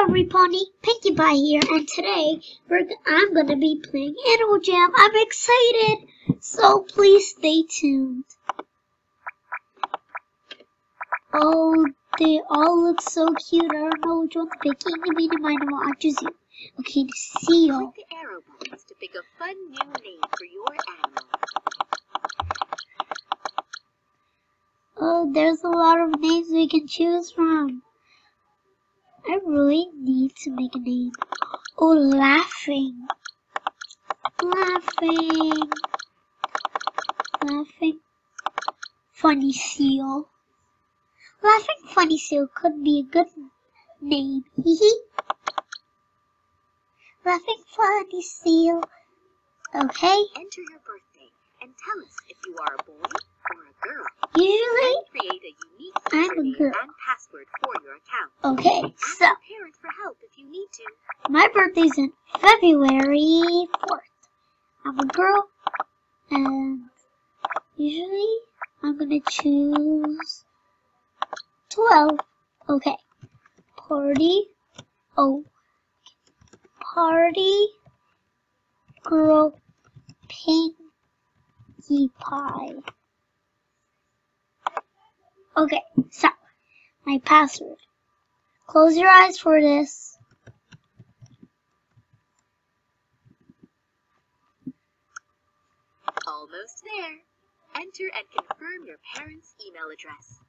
everybody, Pinkie here, and today I'm gonna be playing Animal Jam. I'm excited, so please stay tuned. Oh, they all look so cute. I don't know which one to pick. In the meantime, I'll choose you. Okay, the seal. Click the arrow buttons to pick a fun new name for your animal. Oh, there's a lot of names we can choose from. I really need to make a name. Oh, laughing. Funny seal. Laughing funny seal could be a good name. Laughing funny seal. Okay. Enter your birthday and tell us if you are a boy or a girl. Usually, and create a unique I'm a username girl. and password for your account. Okay, Ask so your parents for help if you need to. my birthday's in February 4th. I'm a girl, and usually I'm gonna choose 12. Okay. Party girl Pinkie Pie. Okay, so my password. Close your eyes for this. Almost there. Enter and confirm your parents' email address.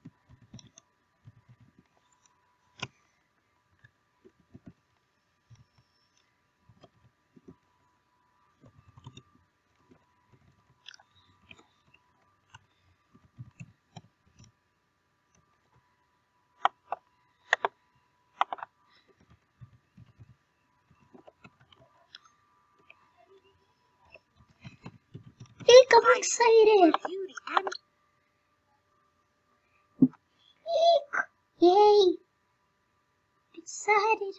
Eek, I'm excited. Beauty and Eek, yay. Excited.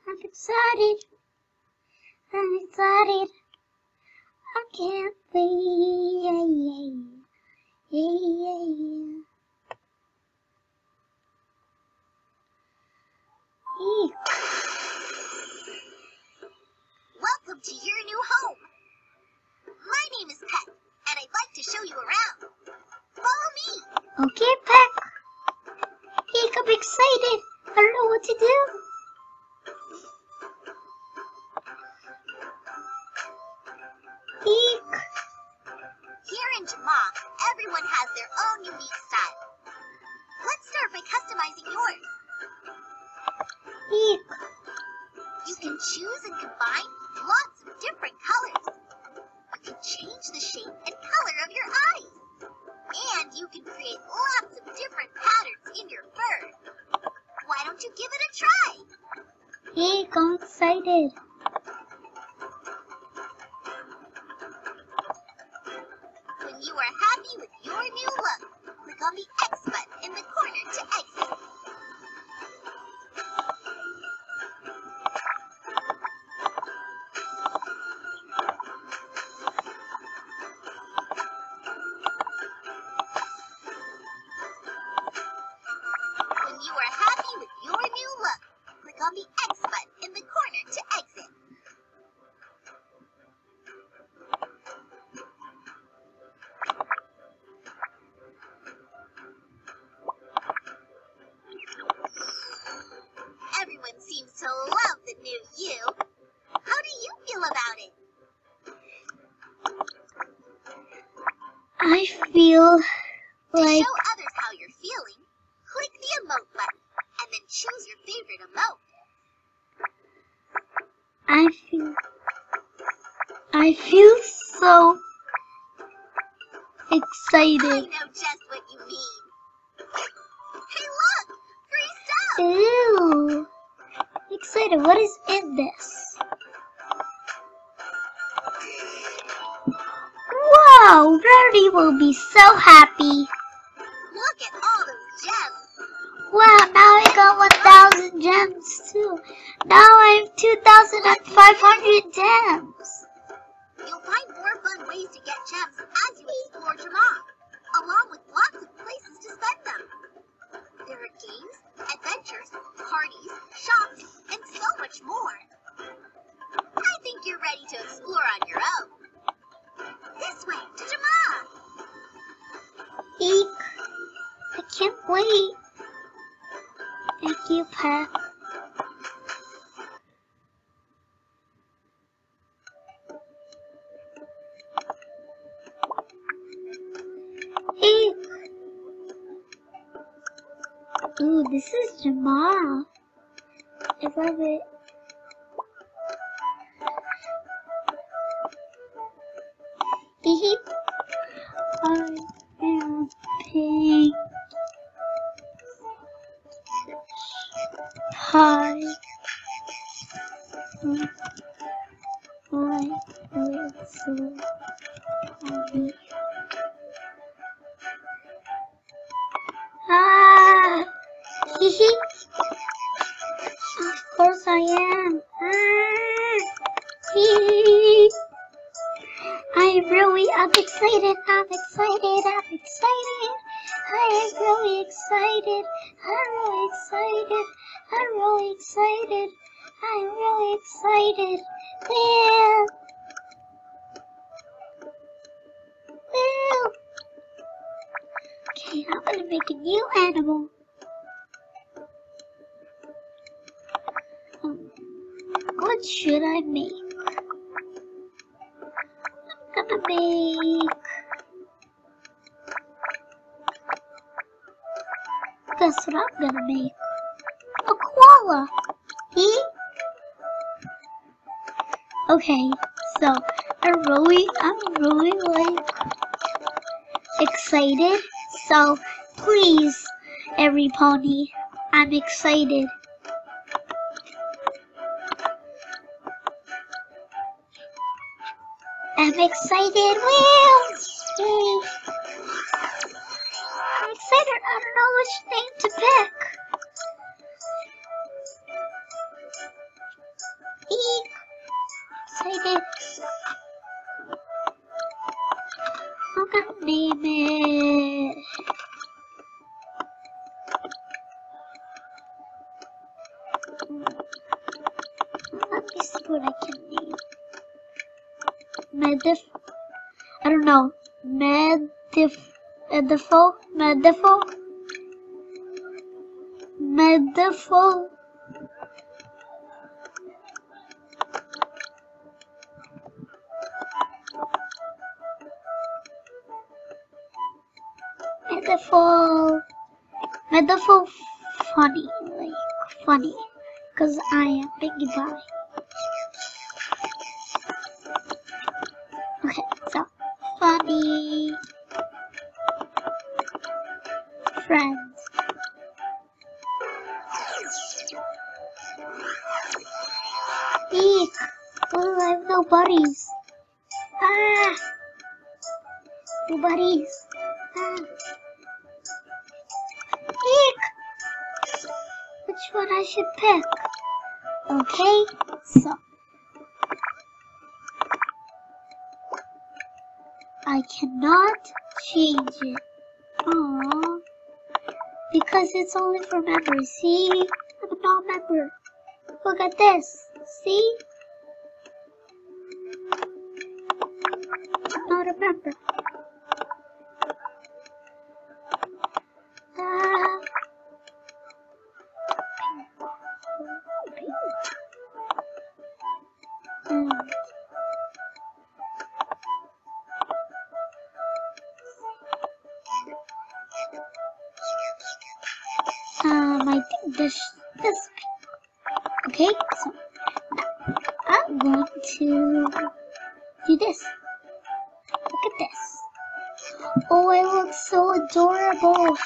I'm excited. I can't wait. Yay. Eek. welcome to your new home. My name is Pet, and I'd like to show you around. Follow me. Okay, Peck. Eek, I'm excited. I don't know what to do. Eek. Here in Jama, everyone has their own unique style. Let's start by customizing yours. Eek. You can choose and combine lots of different colors. You can change the shape and color of your eyes. And you can create lots of different patterns in your fur. Why don't you give it a try? Eek, I'm excited. When you are happy with your new look, click on the X button in the corner to exit. When you are happy with your new look, click on the X button in the corner to exit. Everyone seems to love the new you. How do you feel about it? I feel To like show others how you're feeling, click the emote button and then choose your favorite emote. I feel so I excited. know just what you mean. Hey look! Free stuff! Ew. Excited. What is in this? Wow, Rarity will be so happy. Look at all those gems! Wow, now I got 1,000 gems too. Now I have 2,500 gems. You'll find more fun ways to get gems as you explore Jama, along with lots of places to spend them. There are games, adventures, parties, shops, much more. I think you're ready to explore on your own. This way, to Jamaa. Eek! I can't wait. Thank you, Pet. Eek! Ooh, this is Jamaa. I love it. Eek! I am pink. Hi. I will so happy. Ah! Hehe. Of course I am. Ah! Hehe. I'm excited. I'm excited. I am really excited. I'm really excited. Well. Okay, I'm gonna make a new animal. What should I make? I'm gonna make... Guess what I'm gonna make? A koala. See? Okay, so I'm really like excited. So please, every pony, I'm excited. I'm excited. Well, I'm excited. I don't know which name to pick. Eek. Excited. I'm gonna name it. Let me see what I can name. I don't know. Medifo. Funny, like funny, cause I am Pinkie Pie. Okay, so funny friends. Eek! Oh, I have no buddies. Ah! No buddies. Ah! Eek! Which one I should pick? Okay, so I cannot change it. Aww. Because it's only for members. See? I'm a non-member. Look at this. See? I'm not a member. I think this. Okay, so now I'm going to do this. Look at this. Oh, I look so adorable.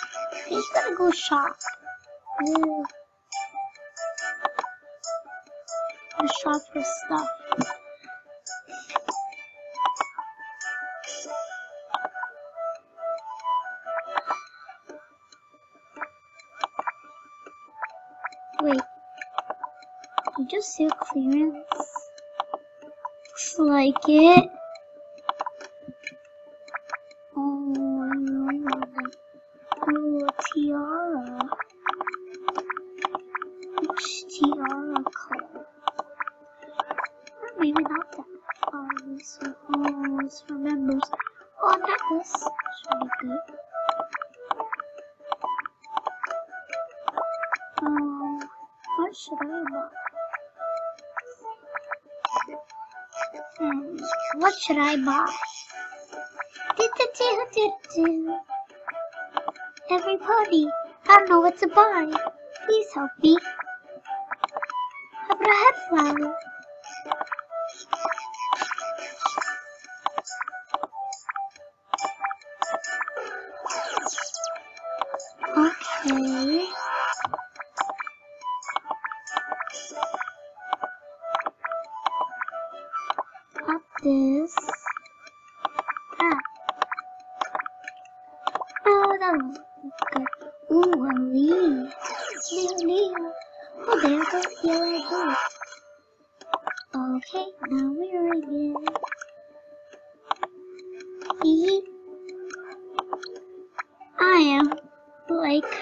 He's gonna go shop. Ooh. I'm gonna shop for stuff. Wait, you just see clearance? Looks like it. Oh, I really want that. Oh, a tiara. Which tiara color? maybe not that. Oh, this one. Oh, it's for members. Oh, necklace. Should be good. What should I buy? What should I buy? Everybody, I don't know what to buy. Please help me. How about a head flower? Okay. Up this. Ah. Oh, that looks good. Ooh, a leaf. Leo. Oh, there goes yellow blue. Okay, now we're again. I am like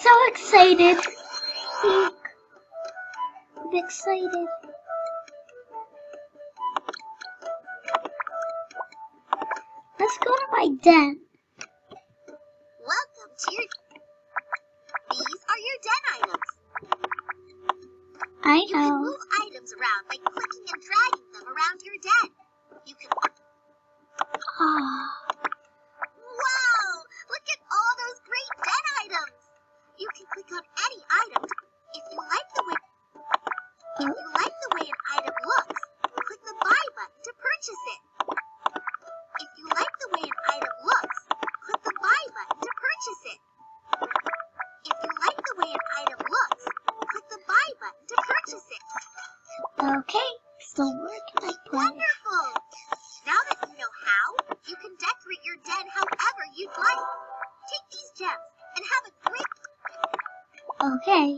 so excited. I'm excited. Let's go to my den. Welcome to your... These are your den items. I You can know. move items around by clicking and dragging them around your den. You can... Ah, Wow! Look at all those great den items! You can click on any item if you like the way... If you like the way an item looks, click the buy button to purchase it. If you like the way an item looks, click the buy button to purchase it. If you like the way an item looks, click the buy button to purchase it. okay. So where can I put it? Wonderful! Now that you know how, you can decorate your den however you'd like. Take these gems and have a great... Okay.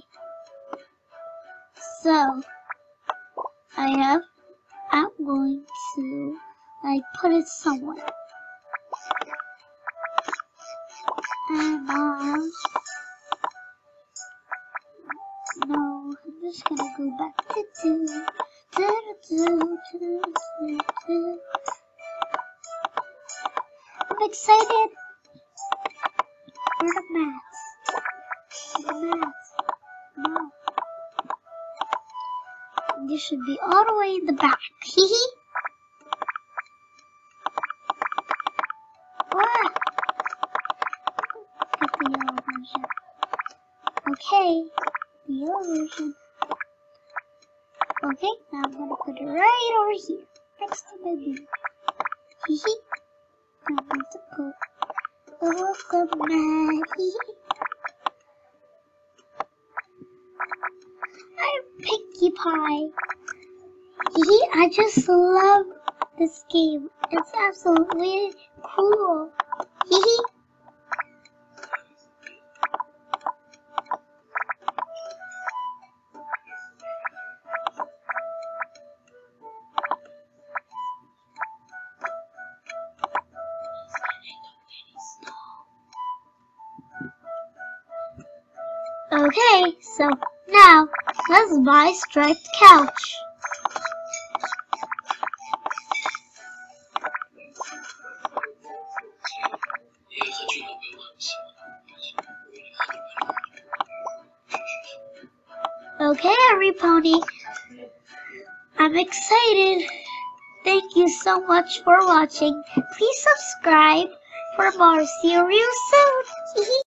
So I'm going to like put it somewhere. And no, I'm just gonna go back to I'm excited for the mats. The mats. No. This should be all the way in the back. Hehe. Get the yellow version. Okay. The yellow version. Okay, now I'm gonna put it right over here. Next to my bee. Hehe. I'm going to put a welcome mat. Hehe. I'm Pinkie Pie. I just love this game. It's absolutely cool. Okay, so now let's buy striped couch. Okay, every pony, I'm excited. Thank you so much for watching. Please subscribe for more. See you real soon.